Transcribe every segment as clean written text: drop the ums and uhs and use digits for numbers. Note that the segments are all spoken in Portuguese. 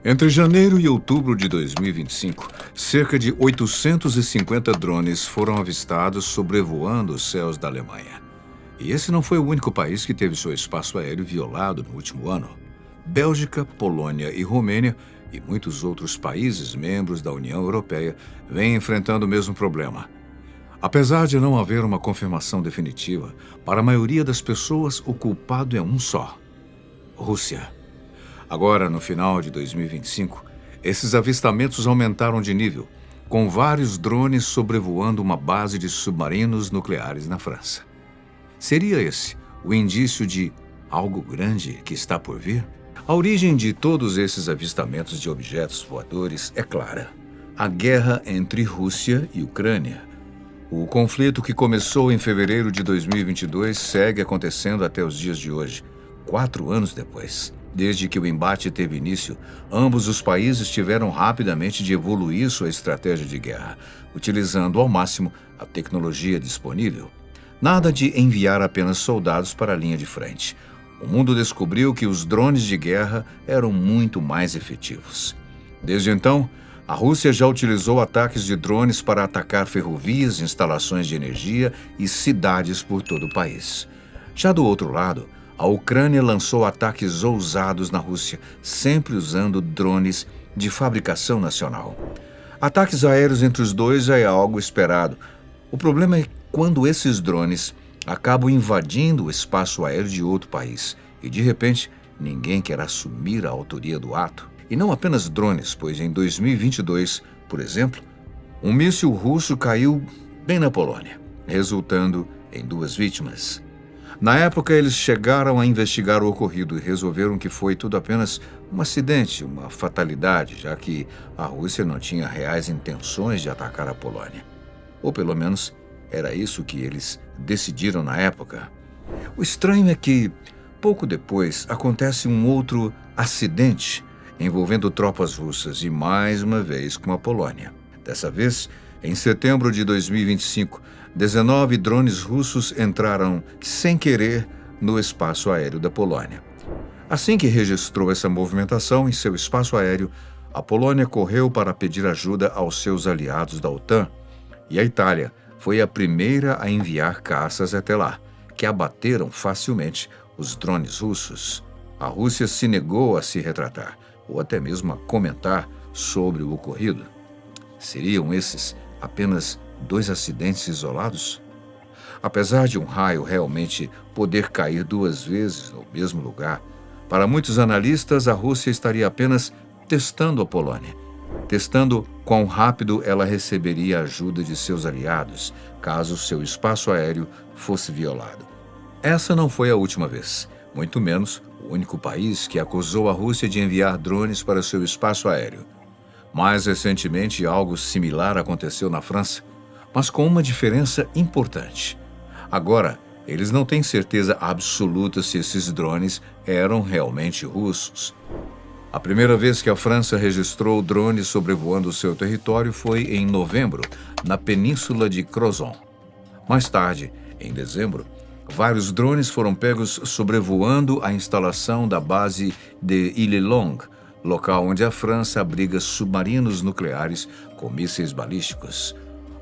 Entre janeiro e outubro de 2025, cerca de 850 drones foram avistados sobrevoando os céus da Alemanha. E esse não foi o único país que teve seu espaço aéreo violado no último ano. Bélgica, Polônia e Romênia e muitos outros países membros da União Europeia vêm enfrentando o mesmo problema. Apesar de não haver uma confirmação definitiva, para a maioria das pessoas o culpado é um só: Rússia. Agora, no final de 2025, esses avistamentos aumentaram de nível, com vários drones sobrevoando uma base de submarinos nucleares na França. Seria esse o indício de algo grande que está por vir? A origem de todos esses avistamentos de objetos voadores é clara: a guerra entre Rússia e Ucrânia. O conflito que começou em fevereiro de 2022 segue acontecendo até os dias de hoje, 4 anos depois. Desde que o embate teve início, ambos os países tiveram rapidamente de evoluir sua estratégia de guerra, utilizando ao máximo a tecnologia disponível. Nada de enviar apenas soldados para a linha de frente. O mundo descobriu que os drones de guerra eram muito mais efetivos. Desde então, a Rússia já utilizou ataques de drones para atacar ferrovias, instalações de energia e cidades por todo o país. Já do outro lado, a Ucrânia lançou ataques ousados na Rússia, sempre usando drones de fabricação nacional. Ataques aéreos entre os dois já é algo esperado. O problema é quando esses drones acabam invadindo o espaço aéreo de outro país e, de repente, ninguém quer assumir a autoria do ato. E não apenas drones, pois em 2022, por exemplo, um míssil russo caiu bem na Polônia, resultando em 2 vítimas. Na época, eles chegaram a investigar o ocorrido e resolveram que foi tudo apenas um acidente, uma fatalidade, já que a Rússia não tinha reais intenções de atacar a Polônia. Ou pelo menos era isso que eles decidiram na época. O estranho é que, pouco depois, acontece um outro acidente envolvendo tropas russas e, mais uma vez, com a Polônia. Dessa vez, em setembro de 2025, 19 drones russos entraram sem querer no espaço aéreo da Polônia. Assim que registrou essa movimentação em seu espaço aéreo, a Polônia correu para pedir ajuda aos seus aliados da OTAN, e a Itália foi a primeira a enviar caças até lá, que abateram facilmente os drones russos. A Rússia se negou a se retratar, ou até mesmo a comentar sobre o ocorrido. Seriam esses apenas 2 acidentes isolados? Apesar de um raio realmente poder cair 2 vezes no mesmo lugar, para muitos analistas a Rússia estaria apenas testando a Polônia, testando quão rápido ela receberia a ajuda de seus aliados, caso seu espaço aéreo fosse violado. Essa não foi a última vez, muito menos o único país que acusou a Rússia de enviar drones para seu espaço aéreo. Mais recentemente, algo similar aconteceu na França, mas com uma diferença importante. Agora, eles não têm certeza absoluta se esses drones eram realmente russos. A primeira vez que a França registrou drones sobrevoando seu território foi em novembro, na península de Crozon. Mais tarde, em dezembro, vários drones foram pegos sobrevoando a instalação da base de Île-et-Longue, local onde a França abriga submarinos nucleares com mísseis balísticos.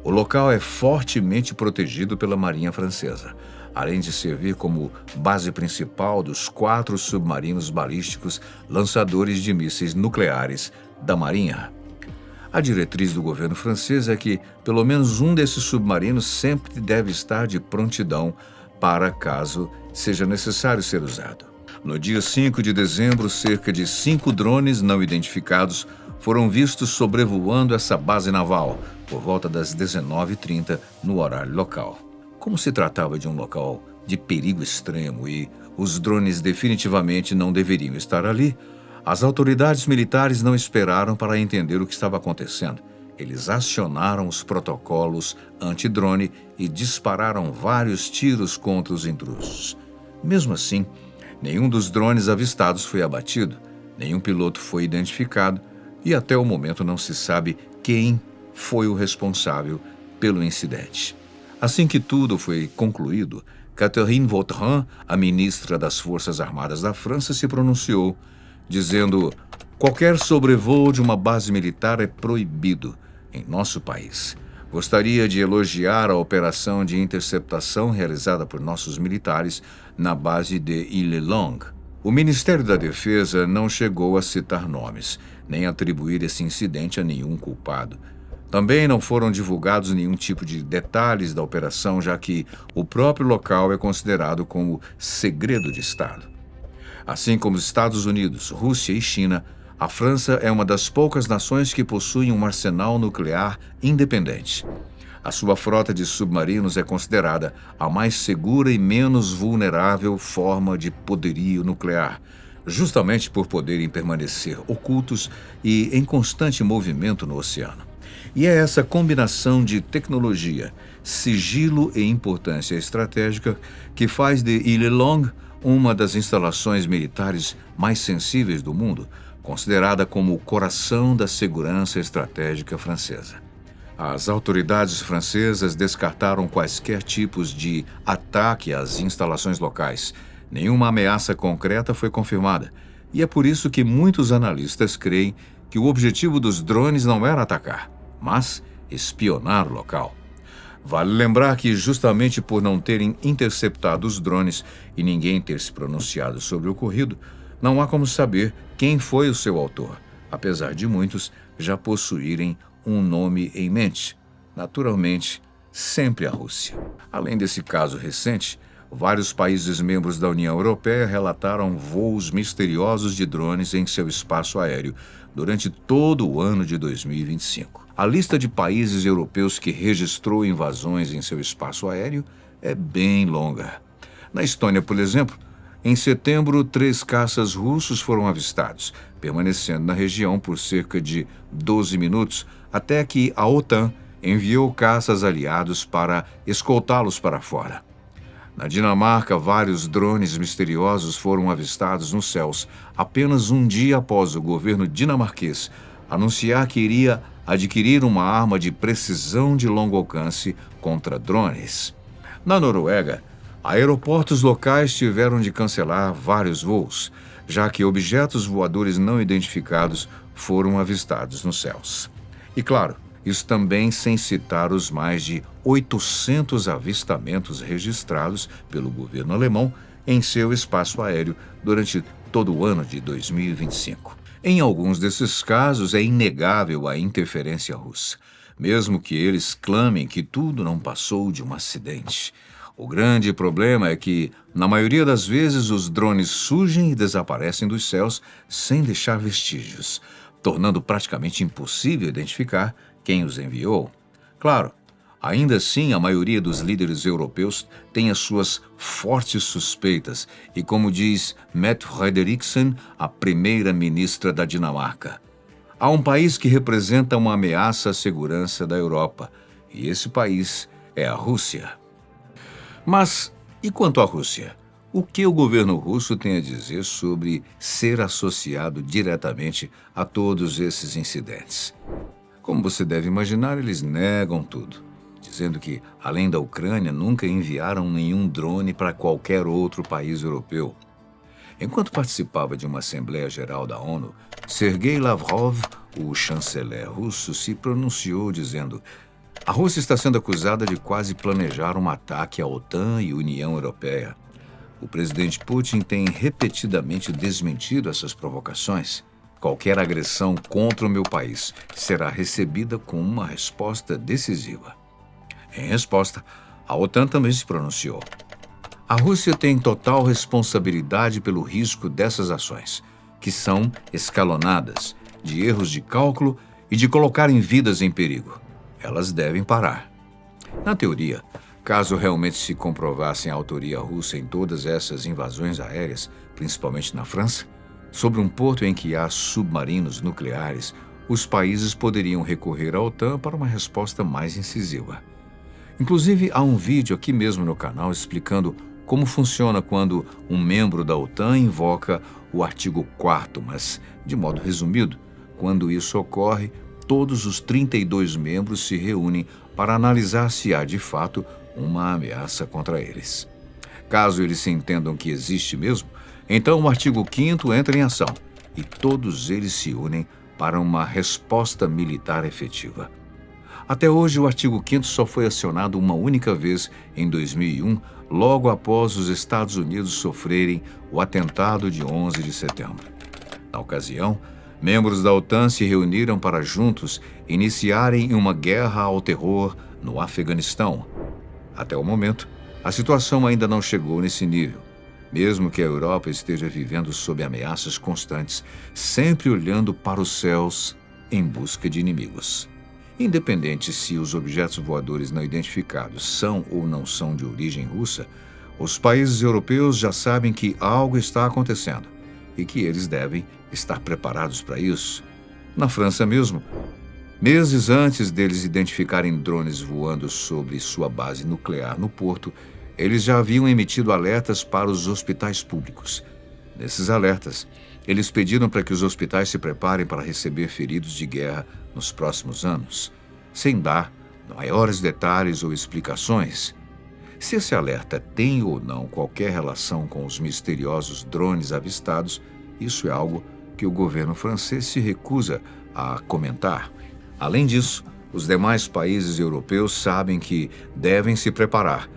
O local é fortemente protegido pela Marinha Francesa, além de servir como base principal dos 4 submarinos balísticos lançadores de mísseis nucleares da Marinha. A diretriz do governo francês é que pelo menos um desses submarinos sempre deve estar de prontidão para caso seja necessário ser usado. No dia 5 de dezembro, cerca de 5 drones não identificados foram vistos sobrevoando essa base naval por volta das 19h30 no horário local. Como se tratava de um local de perigo extremo e os drones definitivamente não deveriam estar ali, as autoridades militares não esperaram para entender o que estava acontecendo. Eles acionaram os protocolos anti-drone e dispararam vários tiros contra os intrusos. Mesmo assim, nenhum dos drones avistados foi abatido, nenhum piloto foi identificado e até o momento não se sabe quem foi o responsável pelo incidente. Assim que tudo foi concluído, Catherine Vautrin, a ministra das Forças Armadas da França, se pronunciou, dizendo: Qualquer sobrevoo de uma base militar é proibido em nosso país. Gostaria de elogiar a operação de interceptação realizada por nossos militares na base de Ile Long. O Ministério da Defesa não chegou a citar nomes, nem atribuir esse incidente a nenhum culpado. Também não foram divulgados nenhum tipo de detalhes da operação, já que o próprio local é considerado como segredo de Estado. Assim como os Estados Unidos, Rússia e China, a França é uma das poucas nações que possuem um arsenal nuclear independente. A sua frota de submarinos é considerada a mais segura e menos vulnerável forma de poderio nuclear, justamente por poderem permanecer ocultos e em constante movimento no oceano. E é essa combinação de tecnologia, sigilo e importância estratégica que faz de Ile Long uma das instalações militares mais sensíveis do mundo, considerada como o coração da segurança estratégica francesa. As autoridades francesas descartaram quaisquer tipos de ataque às instalações locais. Nenhuma ameaça concreta foi confirmada, e é por isso que muitos analistas creem que o objetivo dos drones não era atacar, mas espionar o local. Vale lembrar que, justamente por não terem interceptado os drones e ninguém ter se pronunciado sobre o ocorrido, não há como saber quem foi o seu autor, apesar de muitos já possuírem um nome em mente. Naturalmente, sempre a Rússia. Além desse caso recente, vários países membros da União Europeia relataram voos misteriosos de drones em seu espaço aéreo durante todo o ano de 2025. A lista de países europeus que registrou invasões em seu espaço aéreo é bem longa. Na Estônia, por exemplo, em setembro, 3 caças russos foram avistados, permanecendo na região por cerca de 12 minutos, até que a OTAN enviou caças aliados para escoltá-los para fora. Na Dinamarca, vários drones misteriosos foram avistados nos céus apenas um dia após o governo dinamarquês anunciar que iria adquirir uma arma de precisão de longo alcance contra drones. Na Noruega, aeroportos locais tiveram de cancelar vários voos, já que objetos voadores não identificados foram avistados nos céus. E claro, isso também sem citar os mais de 800 avistamentos registrados pelo governo alemão em seu espaço aéreo durante todo o ano de 2025. Em alguns desses casos, é inegável a interferência russa, mesmo que eles clamem que tudo não passou de um acidente. O grande problema é que, na maioria das vezes, os drones surgem e desaparecem dos céus sem deixar vestígios, tornando praticamente impossível identificar quem os enviou. Claro, ainda assim, a maioria dos líderes europeus tem as suas fortes suspeitas e, como diz Mette Frederiksen, a primeira-ministra da Dinamarca, há um país que representa uma ameaça à segurança da Europa, e esse país é a Rússia. Mas, e quanto à Rússia? O que o governo russo tem a dizer sobre ser associado diretamente a todos esses incidentes? Como você deve imaginar, eles negam tudo, dizendo que, além da Ucrânia, nunca enviaram nenhum drone para qualquer outro país europeu. Enquanto participava de uma Assembleia Geral da ONU, Sergei Lavrov, o chanceler russo, se pronunciou dizendo: a Rússia está sendo acusada de quase planejar um ataque à OTAN e União Europeia. O presidente Putin tem repetidamente desmentido essas provocações. Qualquer agressão contra o meu país será recebida com uma resposta decisiva. Em resposta, a OTAN também se pronunciou. A Rússia tem total responsabilidade pelo risco dessas ações, que são escalonadas, de erros de cálculo e de colocarem vidas em perigo. Elas devem parar. Na teoria, caso realmente se comprovassem a autoria russa em todas essas invasões aéreas, principalmente na França, sobre um porto em que há submarinos nucleares, os países poderiam recorrer à OTAN para uma resposta mais incisiva. Inclusive, há um vídeo aqui mesmo no canal explicando como funciona quando um membro da OTAN invoca o artigo 4º, mas, de modo resumido, quando isso ocorre, todos os 32 membros se reúnem para analisar se há, de fato, uma ameaça contra eles. Caso eles se entendam que existe mesmo, então o artigo 5º entra em ação e todos eles se unem para uma resposta militar efetiva. Até hoje, o artigo 5º só foi acionado uma única vez, em 2001, logo após os Estados Unidos sofrerem o atentado de 11 de setembro. Na ocasião, membros da OTAN se reuniram para juntos iniciarem uma guerra ao terror no Afeganistão. Até o momento, a situação ainda não chegou nesse nível, mesmo que a Europa esteja vivendo sob ameaças constantes, sempre olhando para os céus em busca de inimigos. Independente se os objetos voadores não identificados são ou não são de origem russa, os países europeus já sabem que algo está acontecendo e que eles devem estar preparados para isso. Na França mesmo, meses antes deles identificarem drones voando sobre sua base nuclear no porto, eles já haviam emitido alertas para os hospitais públicos. Nesses alertas, eles pediram para que os hospitais se preparem para receber feridos de guerra nos próximos anos, sem dar maiores detalhes ou explicações. Se esse alerta tem ou não qualquer relação com os misteriosos drones avistados, isso é algo que o governo francês se recusa a comentar. Além disso, os demais países europeus sabem que devem se preparar,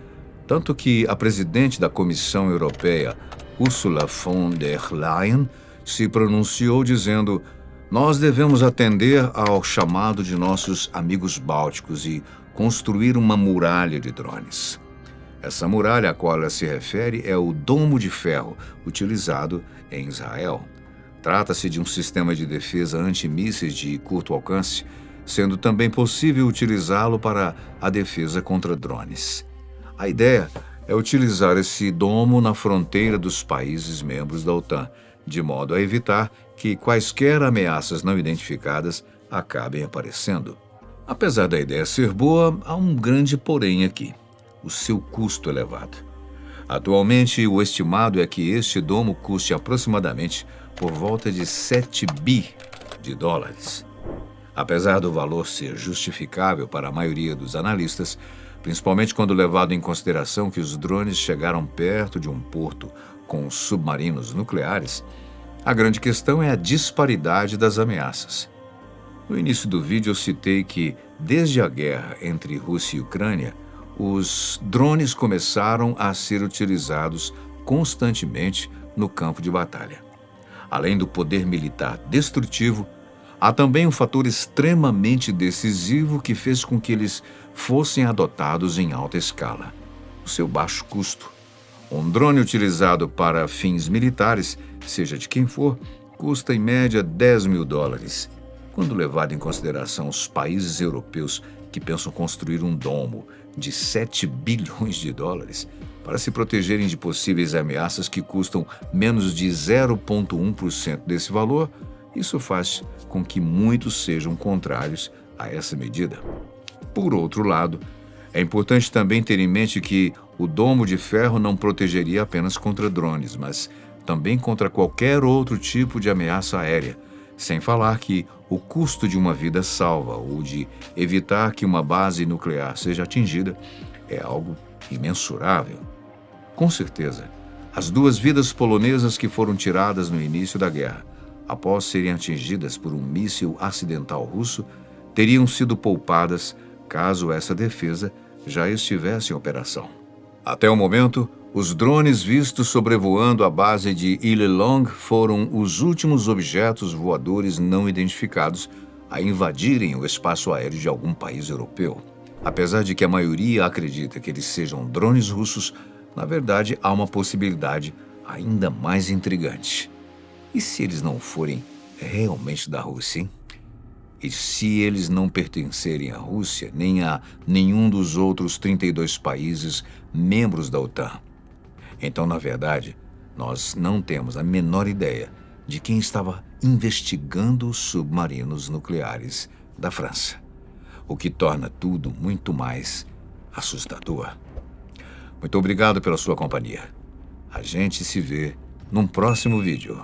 tanto que a presidente da Comissão Europeia, Ursula von der Leyen, se pronunciou dizendo: "Nós devemos atender ao chamado de nossos amigos bálticos e construir uma muralha de drones." Essa muralha a qual ela se refere é o Domo de Ferro, utilizado em Israel. Trata-se de um sistema de defesa antimísseis de curto alcance, sendo também possível utilizá-lo para a defesa contra drones. A ideia é utilizar esse domo na fronteira dos países membros da OTAN, de modo a evitar que quaisquer ameaças não identificadas acabem aparecendo. Apesar da ideia ser boa, há um grande porém aqui: o seu custo elevado. Atualmente, o estimado é que este domo custe aproximadamente por volta de 7 bi de dólares. Apesar do valor ser justificável para a maioria dos analistas, principalmente quando levado em consideração que os drones chegaram perto de um porto com submarinos nucleares, a grande questão é a disparidade das ameaças. No início do vídeo eu citei que, desde a guerra entre Rússia e Ucrânia, os drones começaram a ser utilizados constantemente no campo de batalha. Além do poder militar destrutivo, há também um fator extremamente decisivo que fez com que eles fossem adotados em alta escala: o seu baixo custo. Um drone utilizado para fins militares, seja de quem for, custa em média 10 mil dólares. Quando levado em consideração os países europeus que pensam construir um domo de 7 bilhões de dólares para se protegerem de possíveis ameaças que custam menos de 0,1% desse valor, isso faz com que muitos sejam contrários a essa medida. Por outro lado, é importante também ter em mente que o domo de ferro não protegeria apenas contra drones, mas também contra qualquer outro tipo de ameaça aérea, sem falar que o custo de uma vida salva ou de evitar que uma base nuclear seja atingida é algo imensurável. Com certeza, as 2 vidas polonesas que foram tiradas no início da guerra, após serem atingidas por um míssil acidental russo, teriam sido poupadas caso essa defesa já estivesse em operação. Até o momento, os drones vistos sobrevoando a base de Ile-Long foram os últimos objetos voadores não identificados a invadirem o espaço aéreo de algum país europeu. Apesar de que a maioria acredita que eles sejam drones russos, na verdade há uma possibilidade ainda mais intrigante. E se eles não forem realmente da Rússia, hein? E se eles não pertencerem à Rússia, nem a nenhum dos outros 32 países membros da OTAN? Então, na verdade, nós não temos a menor ideia de quem estava investigando os submarinos nucleares da França, o que torna tudo muito mais assustador. Muito obrigado pela sua companhia. A gente se vê num próximo vídeo.